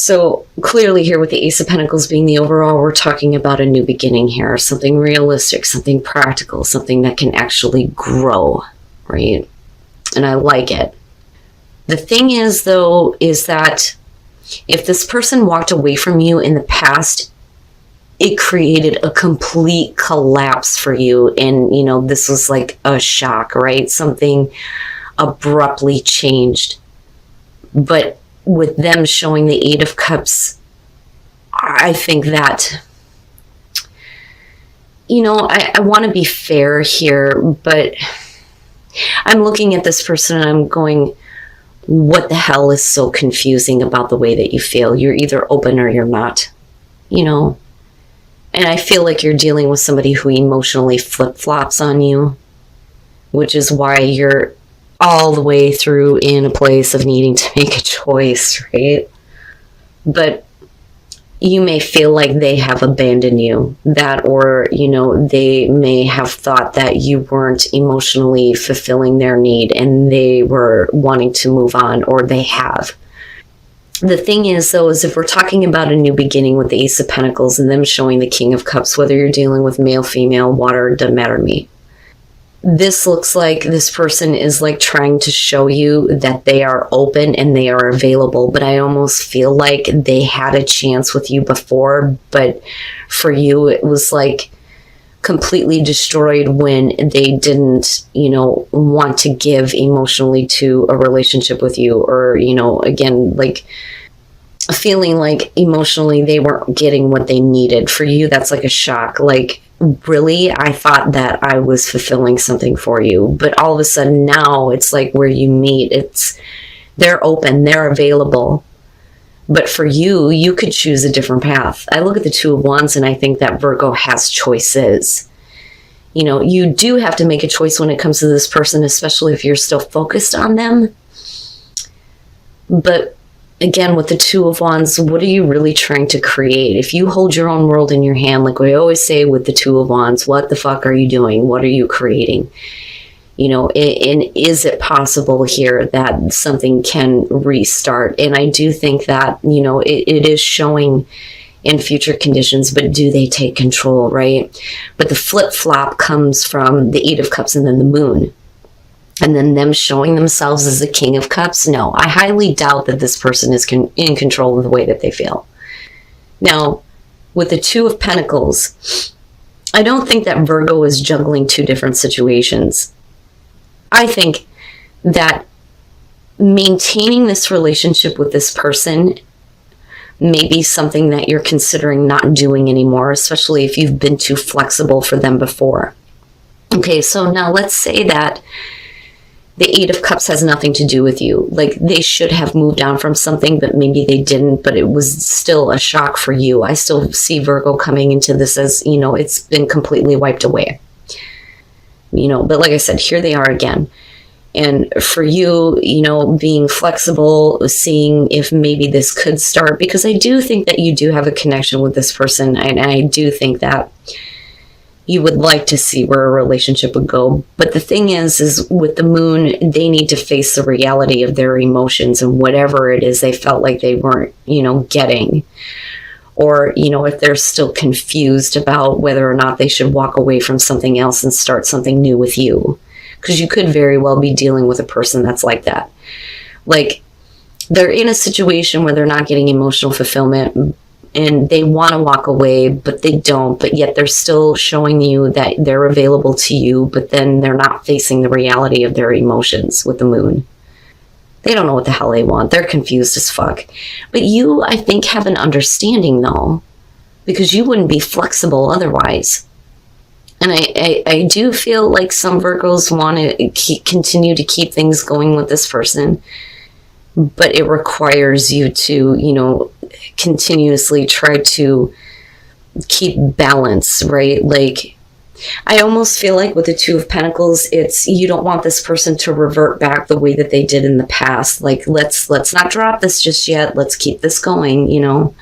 So clearly here with the Ace of Pentacles being the overall, we're talking about a new beginning here, something realistic, something practical, something that can actually grow, right? And I like it. The thing is, though, is that if this person walked away from you in the past, it created a complete collapse for you. And, you know, this was like a shock, right? Something abruptly changed. But with them showing the Eight of Cups, I think that, you know, I want to be fair here, but I'm looking at this person and I'm going, what the hell is so confusing about the way that you feel? You're either open or you're not, you know? And I feel like you're dealing with somebody who emotionally flip-flops on you, which is why you're all the way through in a place of needing to make a choice, right? But you may feel like they have abandoned you, that, or, you know, they may have thought that you weren't emotionally fulfilling their need and they were wanting to move on, or they have. The thing is, though, is if we're talking about a new beginning with the Ace of Pentacles and them showing the King of Cups, whether you're dealing with male, female, water, doesn't matter to me. This looks like this person is like trying to show you that they are open and they are available, but I almost feel like they had a chance with you before, but for you it was like completely destroyed when they didn't, you know, want to give emotionally to a relationship with you, or, you know, again, like feeling like emotionally they weren't getting what they needed. For you, that's like a shock. Like, really? I thought that I was fulfilling something for you, but all of a sudden now it's like where you meet, they're open, they're available. But for you, you could choose a different path. I look at the Two of Wands and I think that Virgo has choices. You know, you do have to make a choice when it comes to this person, especially if you're still focused on them. But again, with the Two of Wands, what are you really trying to create? If you hold your own world in your hand, like we always say with the Two of Wands, what the fuck are you doing? What are you creating? You know, and is it possible here that something can restart? And I do think that, you know, it is showing in future conditions, but do they take control, right? But the flip-flop comes from the Eight of Cups and then the Moon. And then them showing themselves as the King of Cups. No, I highly doubt that this person is in control of the way that they feel. Now, with the Two of Pentacles, I don't think that Virgo is juggling two different situations. I think that maintaining this relationship with this person may be something that you're considering not doing anymore, especially if you've been too flexible for them before. Okay, so now let's say that the Eight of Cups has nothing to do with you. Like, they should have moved on from something, but maybe they didn't, but it was still a shock for you. I still see Virgo coming into this as, you know, it's been completely wiped away. You know, but like I said, here they are again. And for you, you know, being flexible, seeing if maybe this could start, because I do think that you do have a connection with this person, and I do think that you would like to see where a relationship would go. But the thing is with the Moon, they need to face the reality of their emotions and whatever it is they felt like they weren't, you know, getting. Or, you know, if they're still confused about whether or not they should walk away from something else and start something new with you. Because you could very well be dealing with a person that's like that. Like, they're in a situation where they're not getting emotional fulfillment and they want to walk away, but they don't, but yet they're still showing you that they're available to you, but then they're not facing the reality of their emotions with the Moon. They don't know what the hell they want. They're confused as fuck. But you, I think, have an understanding, though, because you wouldn't be flexible otherwise. And I do feel like some Virgos want to continue to keep things going with this person, but it requires you to, you know, continuously try to keep balance, right? Like, I almost feel like with the Two of Pentacles, it's, you don't want this person to revert back the way that they did in the past. Like, let's not drop this just yet. Let's keep this going, you know?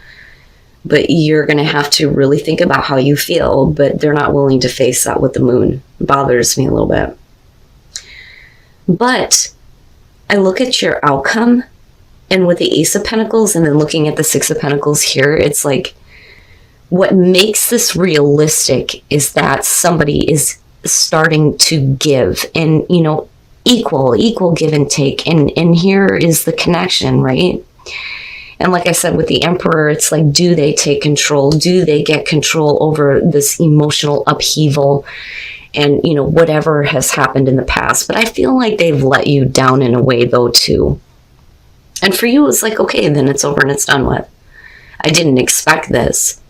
But you're going to have to really think about how you feel, but they're not willing to face that with the Moon. It bothers me a little bit. But I look at your outcome And with the Ace of Pentacles and then looking at the Six of Pentacles here, it's like what makes this realistic is that somebody is starting to give and, you know, equal give and take. And here is the connection, right? And like I said, with the Emperor, it's like, do they take control? Do they get control over this emotional upheaval and, you know, whatever has happened in the past? But I feel like they've let you down in a way, though, too. And for you, it's like, okay, then it's over and it's done with. I didn't expect this.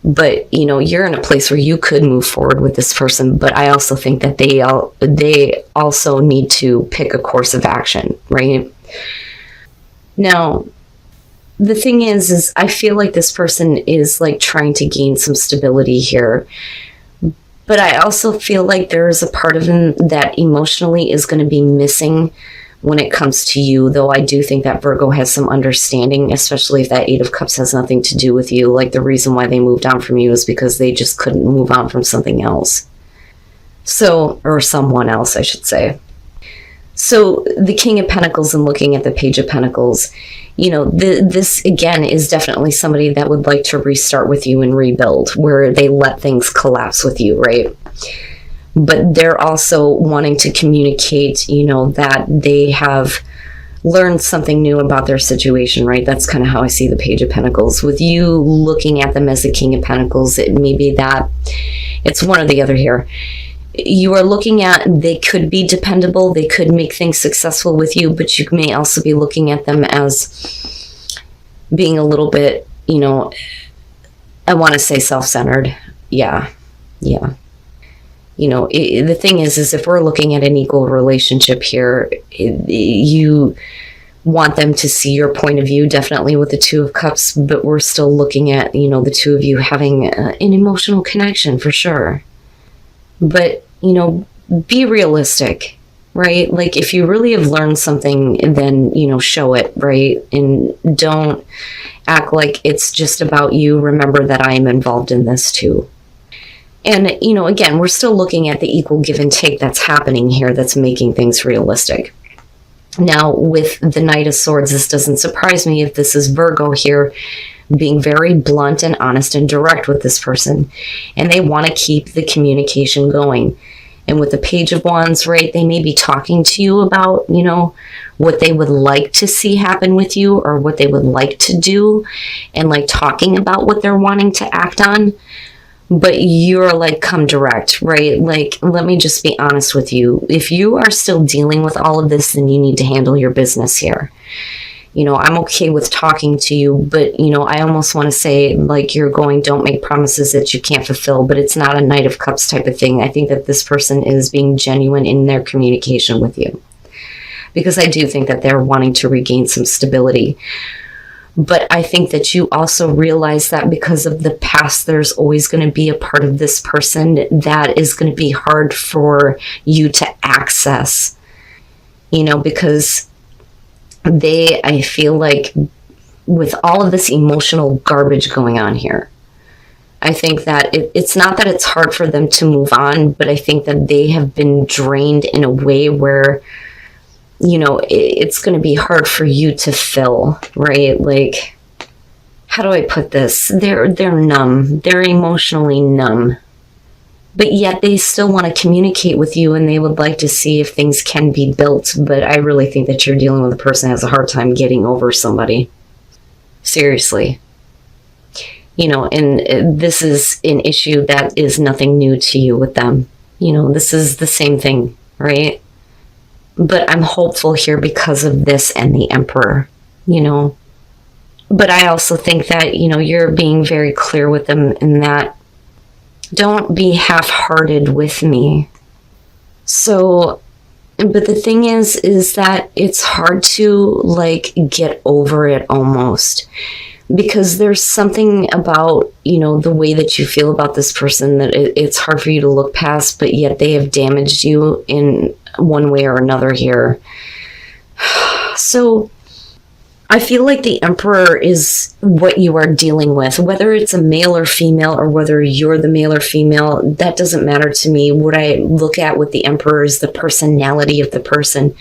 But, you know, you're in a place where you could move forward with this person. But I also think that they also need to pick a course of action, right? Now, the thing is I feel like this person is like trying to gain some stability here. But I also feel like there is a part of them that emotionally is going to be missing when it comes to you, though I do think that Virgo has some understanding, especially if that Eight of Cups has nothing to do with you. Like, the reason why they moved on from you is because they just couldn't move on from something else. So, or someone else, I should say. So, the King of Pentacles and looking at the Page of Pentacles, you know, this, again, is definitely somebody that would like to restart with you and rebuild, where they let things collapse with you, right? But they're also wanting to communicate, you know, that they have learned something new about their situation, right? That's kind of how I see the Page of Pentacles. With you looking at them as the King of Pentacles, it may be that it's one or the other here. You are looking at, they could be dependable, they could make things successful with you, but you may also be looking at them as being a little bit, you know, I want to say self-centered. Yeah. You know, the thing is if we're looking at an equal relationship here, you want them to see your point of view, definitely with the Two of Cups, but we're still looking at, you know, the two of you having an emotional connection for sure. But, you know, be realistic, right? Like, if you really have learned something, then, you know, show it, right? And don't act like it's just about you. Remember that I am involved in this too. And, you know, again, we're still looking at the equal give and take that's happening here that's making things realistic. Now, with the Knight of Swords, this doesn't surprise me if this is Virgo here being very blunt and honest and direct with this person. And they want to keep the communication going. And with the Page of Wands, right, they may be talking to you about, you know, what they would like to see happen with you or what they would like to do, and like talking about what they're wanting to act on. But you're like, come direct, right? Like, let me just be honest with you. If you are still dealing with all of this, then you need to handle your business here. You know, I'm okay with talking to you, but, you know, I almost want to say, like, don't make promises that you can't fulfill, but it's not a Knight of Cups type of thing. I think that this person is being genuine in their communication with you, because I do think that they're wanting to regain some stability. But I think that you also realize that because of the past, there's always going to be a part of this person that is going to be hard for you to access, you know, because I feel like with all of this emotional garbage going on here, I think that it's not that it's hard for them to move on, but I think that they have been drained in a way where, you know, it's going to be hard for you to fill, right? Like, how do I put this? They're numb. They're emotionally numb. But yet they still want to communicate with you, and they would like to see if things can be built. But I really think that you're dealing with a person that has a hard time getting over somebody. Seriously. You know, and this is an issue that is nothing new to you with them. You know, this is the same thing, right? But I'm hopeful here because of this and the Emperor, you know. But I also think that, you know, you're being very clear with them in that don't be half-hearted with me. So, but the thing is that it's hard to, like, get over it almost. Because there's something about, you know, the way that you feel about this person that it's hard for you to look past, but yet they have damaged you in one way or another here. So I feel like the Emperor is what you are dealing with, whether it's a male or female, or whether you're the male or female, that doesn't matter to me. What I look at with the Emperor is the personality of the person.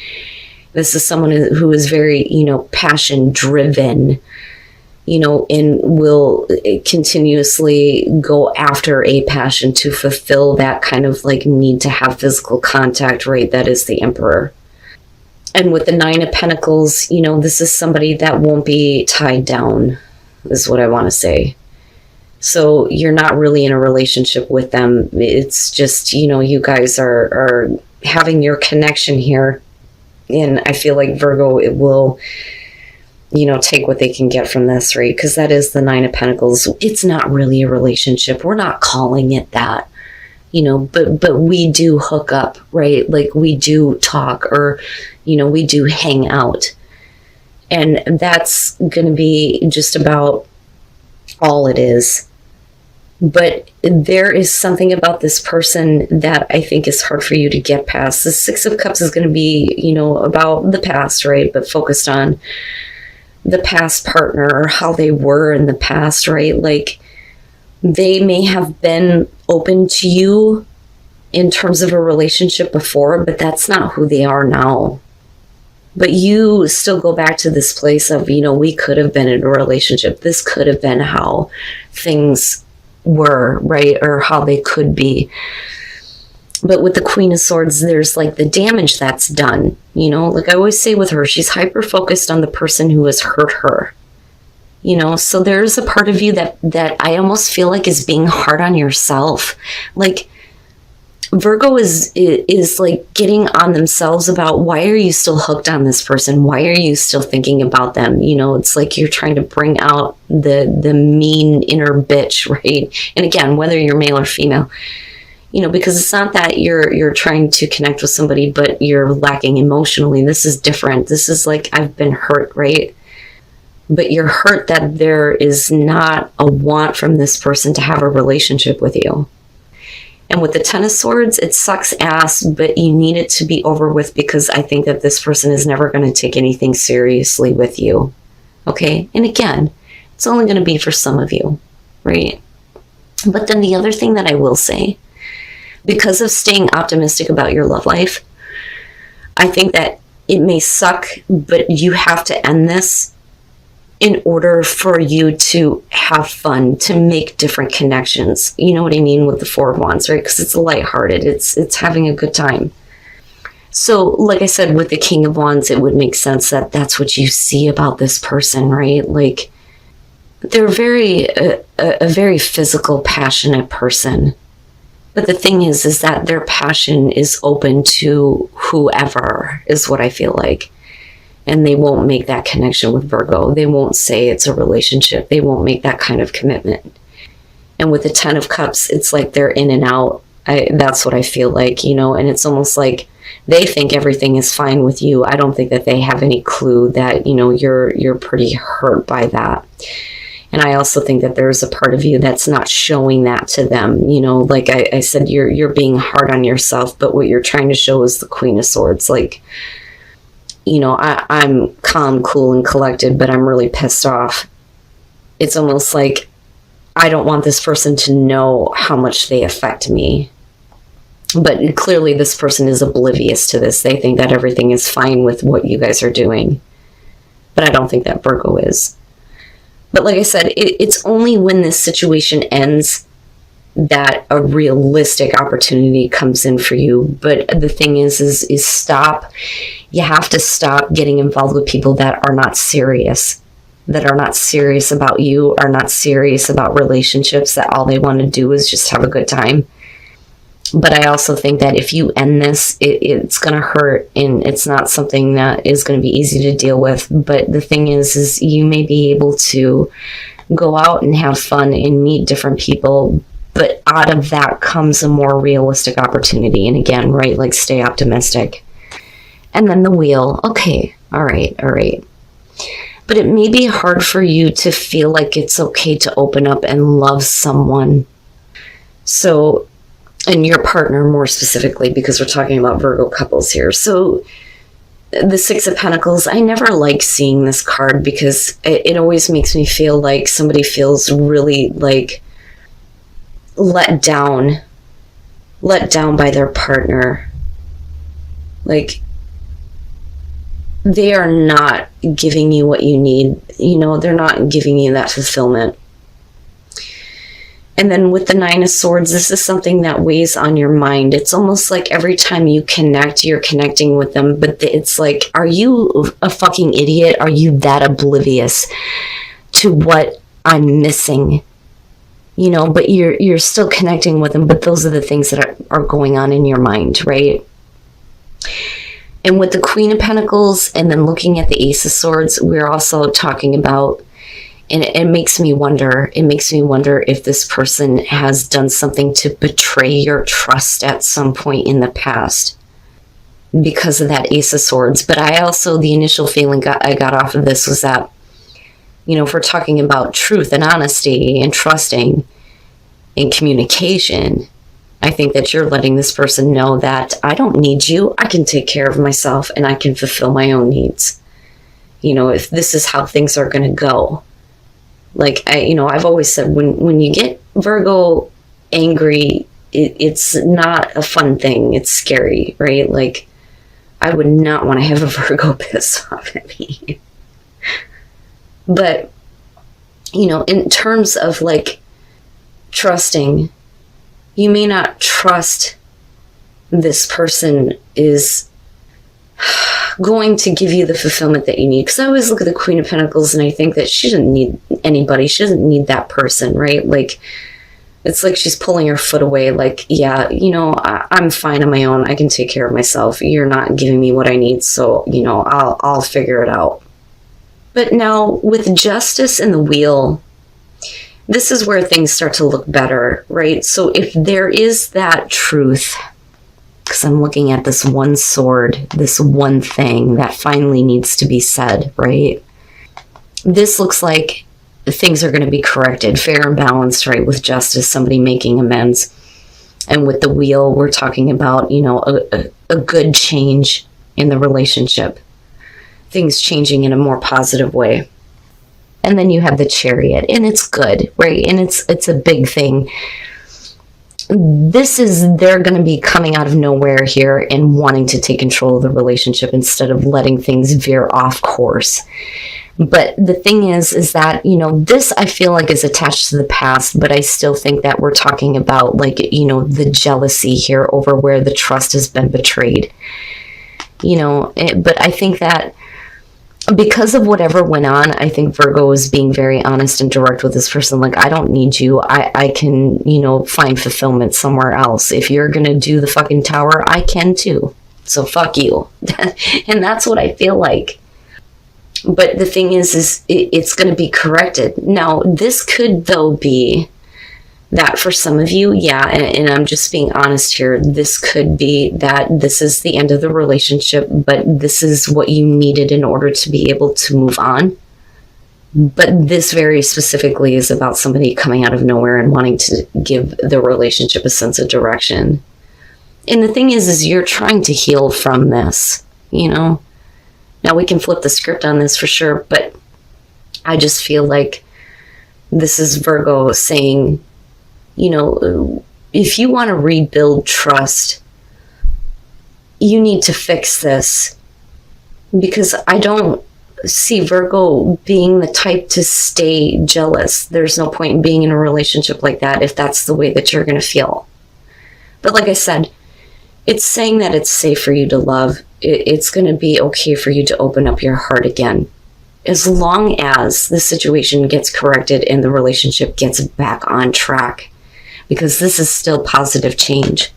This is someone who is very, passion driven, and will continuously go after a passion to fulfill that kind of like need to have physical contact, right? That is the Emperor. And with the Nine of Pentacles, this is somebody that won't be tied down, is what I want to say. So you're not really in a relationship with them. It's just, you guys are having your connection here. And I feel like Virgo, it will, take what they can get from this, right? Because that is the Nine of Pentacles. It's not really a relationship. We're not calling it that, but we do hook up, right? Like we do talk, or, we do hang out. And that's going to be just about all it is. But there is something about this person that I think is hard for you to get past. The Six of Cups is going to be, about the past, right? But focused on the past partner, or how they were in the past, right? Like they may have been open to you in terms of a relationship before, but that's not who they are now. But you still go back to this place of, we could have been in a relationship. This could have been how things were, right? Or how they could be. But with the Queen of Swords, there's like the damage that's done. Like I always say with her, she's hyper focused on the person who has hurt her. So there's a part of you that I almost feel like is being hard on yourself. Like Virgo is like getting on themselves about, why are you still hooked on this person? Why are you still thinking about them? It's like you're trying to bring out the mean inner bitch, right? And again, whether you're male or female, because it's not that you're trying to connect with somebody, but you're lacking emotionally. This is different. This is like, I've been hurt, right? But you're hurt that there is not a want from this person to have a relationship with you. And with the Ten of Swords, it sucks ass, but you need it to be over with, because I think that this person is never going to take anything seriously with you. Okay? And again, it's only going to be for some of you, right? But then the other thing that I will say, because of staying optimistic about your love life, I think that it may suck, but you have to end this in order for you to have fun, to make different connections. You know what I mean with the Four of Wands, right? Because it's lighthearted. It's having a good time. So, like I said, with the King of Wands, it would make sense that that's what you see about this person, right? Like, they're a very physical, passionate person. But the thing is that their passion is open to whoever, is what I feel like. And they won't make that connection with Virgo. They won't say it's a relationship. They won't make that kind of commitment. And with the Ten of Cups, it's like they're in and out. That's what I feel like, and it's almost like they think everything is fine with you. I don't think that they have any clue that, you're pretty hurt by that. And I also think that there's a part of you that's not showing that to them. Like I said, you're being hard on yourself, but what you're trying to show is the Queen of Swords. Like, I'm calm, cool, and collected, but I'm really pissed off. It's almost like I don't want this person to know how much they affect me. But clearly this person is oblivious to this. They think that everything is fine with what you guys are doing. But I don't think that Virgo is. But like I said, it's only when this situation ends that a realistic opportunity comes in for you. But the thing is stop. You have to stop getting involved with people that are not serious, about you, are not serious about relationships, that all they want to do is just have a good time. But I also think that if you end this, it's going to hurt, and it's not something that is going to be easy to deal with. But the thing is you may be able to go out and have fun and meet different people, but out of that comes a more realistic opportunity. And again, right, like stay optimistic. And then the Wheel. Okay, all right. But it may be hard for you to feel like it's okay to open up and love someone. So, and your partner more specifically, because we're talking about Virgo couples here. So the Six of Pentacles, I never like seeing this card, because it always makes me feel like somebody feels really like let down by their partner. Like, they are not giving you what you need. You know, they're not giving you that fulfillment. And then with the Nine of Swords, this is something that weighs on your mind. It's almost like every time you connect, you're connecting with them. But it's like, are you a fucking idiot? Are you that oblivious to what I'm missing? You know, but you're still connecting with them. But those are the things that are going on in your mind, right? And with the Queen of Pentacles and then looking at the Ace of Swords, we're also talking about, and it makes me wonder if this person has done something to betray your trust at some point in the past because of that Ace of Swords. But I also, the initial feeling I got off of this was that, you know, if we're talking about truth and honesty and trusting and communication, I think that you're letting this person know that I don't need you. I can take care of myself and I can fulfill my own needs. You know, if this is how things are going to go. Like, I've always said, when you get Virgo angry, it's not a fun thing. It's scary, right? Like, I would not want to have a Virgo pissed off at me. But, you know, in terms of like trusting, you may not trust this person is going to give you the fulfillment that you need. Because I always look at the Queen of Pentacles and I think that she doesn't need anybody. She doesn't need that person, right? Like, it's like she's pulling her foot away. Like, yeah, you know, I'm fine on my own. I can take care of myself. You're not giving me what I need. So, you know, I'll figure it out. But now with Justice and the Wheel, this is where things start to look better, right? So if there is that truth, because I'm looking at this one sword, this one thing that finally needs to be said, right? This looks like things are going to be corrected, fair and balanced, right? With Justice, somebody making amends. And with the Wheel, we're talking about, you know, a good change in the relationship. Things changing in a more positive way. And then you have the Chariot, and it's good, right? And it's a big thing. They're going to be coming out of nowhere here and wanting to take control of the relationship instead of letting things veer off course. But the thing is that, you know, this I feel like is attached to the past, but I still think that we're talking about, like, you know, the jealousy here over where the trust has been betrayed. You know, but I think that because of whatever went on, I think Virgo is being very honest and direct with this person. Like, I don't need you. I can, you know, find fulfillment somewhere else. If you're going to do the fucking tower, I can too. So fuck you. And that's what I feel like. But the thing is it's going to be corrected. Now, this could, though, be that for some of you, yeah, and I'm just being honest here, this could be that this is the end of the relationship, but this is what you needed in order to be able to move on. But this very specifically is about somebody coming out of nowhere and wanting to give the relationship a sense of direction. And the thing is you're trying to heal from this, you know? Now, we can flip the script on this for sure, but I just feel like this is Virgo saying, you know, if you want to rebuild trust, you need to fix this. Because I don't see Virgo being the type to stay jealous. There's no point in being in a relationship like that if that's the way that you're going to feel. But like I said, it's saying that it's safe for you to love. It's going to be okay for you to open up your heart again. As long as the situation gets corrected and the relationship gets back on track. Because this is still positive change.